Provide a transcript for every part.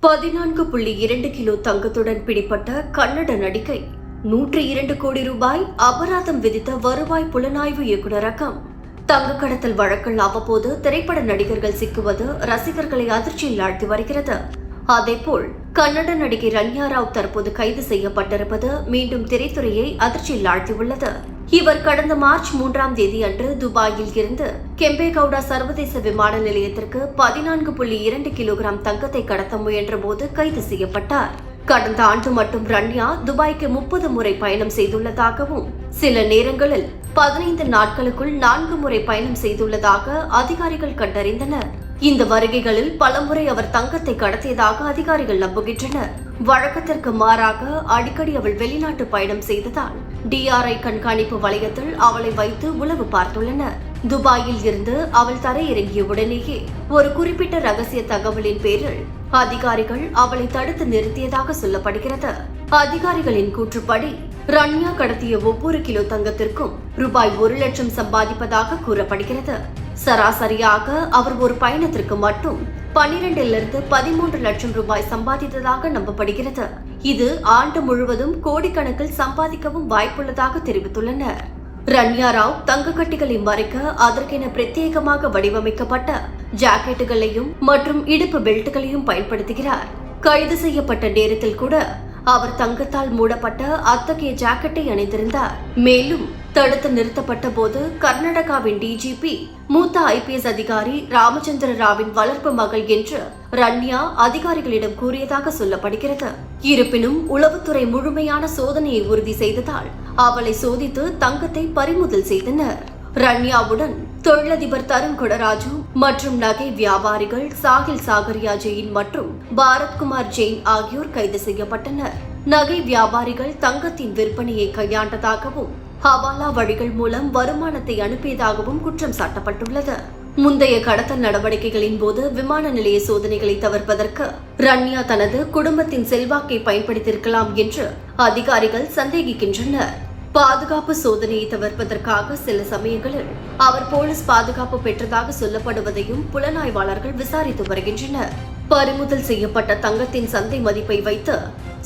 14.2 kilo தங்கத்துடன் பிடிப்பட்ட Kannada நடிகை 102 கோடி ரூபாய் அபராதம் விதித்த வருவாய் புலனாய்வு இயக்குநரகம். தங்க கடத்தல் வழக்கில் அவ்வப்போது திரைப்பட நடிகர்கள் சிக்குவது ரசிகர்களை அதிர்ச்சியில் ஆழ்த்தி வருகிறது. அதேபோல் கன்னட நடிகை ரன்யா ராவ் தற்போது கைது செய்யப்பட்டிருப்பது மீண்டும் திரைத்துறையை அதிர்ச்சியில் ஆழ்த்தியுள்ளது. இவர் கடந்த மார்ச் 3ஆம் தேதி அன்று துபாயில் இருந்து கெம்பேகவுடா சர்வதேச விமான நிலையத்திற்கு 14.2 கிலோகிராம் தங்கத்தை கடத்த முயன்ற போது கைது செய்யப்பட்டார். கடந்த ஆண்டு மட்டும் ரன்யா துபாய்க்கு 30 முறை பயணம் செய்துள்ளதாகவும் சில நேரங்களில் 15 நாட்களுக்குள் 4 முறை பயணம் செய்துள்ளதாக அதிகாரிகள் கண்டறிந்தனர். இந்த வருகைகளில் பலமுறை அவர் தங்கத்தை கடத்தியதாக அதிகாரிகள் நம்புகின்றனர். வழக்கத்திற்கு மாறாக அடிக்கடி அவள் வெளிநாட்டு பயணம் செய்ததால் DRI கண்காணிப்பு வளையத்தில் அவளை வைத்து உளவு பார்த்துள்ளனர். துபாயில் இருந்து அவள் தரையிறங்கிய உடனேயே ஒரு குறிப்பிட்ட ரகசிய தகவலின் பேரில் அதிகாரிகள் அவளை தடுத்து நிறுத்தியதாக சொல்லப்படுகிறது. அதிகாரிகளின் கூற்றுப்படி ரன்யா கடத்திய ஒவ்வொரு கிலோ தங்கத்திற்கும் ரூபாய் 1 லட்சம் சம்பாதிப்பதாக கூறப்படுகிறது. சராசரியாக அவர் ஒரு பயணத்திற்கு மட்டும் 12 - 13 லட்சம் ரூபாய் சம்பாதித்ததாக நம்பப்படுகிறது. இது ஆண்டு முழுவதும் கோடிக்கணக்கில் சம்பாதிக்கவும் வாய்ப்புள்ளதாக தெரிவித்துள்ளனர். ரன்யா ராவ் தங்க கட்டிகளை மறைக்க அதற்கென பிரத்யேகமாக வடிவமைக்கப்பட்ட ஜாக்கெட்டுகளையும் மற்றும் இடுப்பு பெல்ட்டுகளையும் பயன்படுத்துகிறார். கைது செய்யப்பட்ட நேரத்தில் கூட அவர் தங்கத்தால் மூடப்பட்ட அத்தகைய ஜாக்கெட்டை அணிந்திருந்தார். மேலும் தடுத்து நிறுத்தப்பட்ட போது கர்நாடகாவின் DGP மூத்த IPS அதிகாரி ராமச்சந்திர ராவின் வளர்ப்பு மகள் என்று ரன்யா அதிகாரிகளிடம் கூறியதாக சொல்லப்படுகிறது. இருப்பினும் உளவுத்துறை முழுமையான சோதனையை உறுதி செய்ததால் அவளை சோதித்து தங்கத்தை பறிமுதல் செய்தனர். ரன்யாவுடன் தொழிலதிபர் தருண் கொடராஜு மற்றும் நகை வியாபாரிகள் சாஹில் சாகரியா ஜெயின் மற்றும் பாரத்குமார் ஜெயின் ஆகியோர் கைது செய்யப்பட்டனர். நகை வியாபாரிகள் தங்கத்தின் விற்பனையை கையாண்டதாகவும் ஹவாலா வழிகள் மூலம் வருமானத்தை அனுப்பியதாகவும் குற்றம் சாட்டப்பட்டுள்ளது. முந்தைய கடத்தல் நடவடிக்கைகளின் போது விமான நிலைய சோதனைகளை தவிர்ப்பதற்கு ரன்யா தனது குடும்பத்தின் செல்வாக்கை பயன்படுத்தியிருக்கலாம் என்று அதிகாரிகள் சந்தேகிக்கின்றனர். பாதுகாப்பு சோதனையை தவிர்ப்பதற்காக சில சமயங்களில் அவர் போலீஸ் பாதுகாப்பு பெற்றதாக சொல்லப்படுவதையும் புலனாய்வாளர்கள் விசாரித்து வருகின்றனர். பறிமுதல் செய்யப்பட்ட தங்கத்தின் சந்தை மதிப்பை வைத்து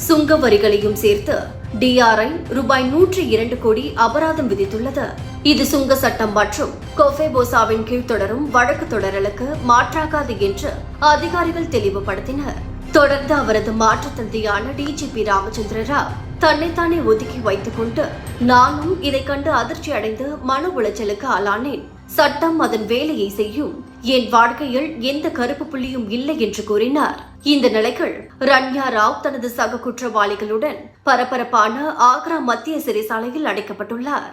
சுங்க வரிகளையும் சேர்த்து DRI ரூபாய் 102 கோடி அபராதம் விதித்துள்ளது. இது சுங்க சட்டம் மற்றும் கோஃபேபோசாவின் கீழ் தொடரும் வழக்கு தொடரலுக்கு மாற்றாகாது என்று அதிகாரிகள் தெளிவுபடுத்தினர். தொடர்ந்து அவரது மாற்றுத்தந்தையான DGP ராமச்சந்திர ராவ் தன்னைத்தானே ஒதுக்கி வைத்துக் கொண்டு நானும் இதை கண்டு அதிர்ச்சி அடைந்து மன உளைச்சலுக்கு ஆளானேன். சட்டம் அதன் வேலையை செய்யும். என் வாழ்க்கையில் எந்த கருப்பு புள்ளியும் இல்லை என்று கூறினார். இந்த நிலையில் ரன்யா ராவ் தனது சக குற்றவாளிகளுடன் பரபரப்பான ஆக்ரா மத்திய சிறைச்சாலையில் அடைக்கப்பட்டுள்ளார்.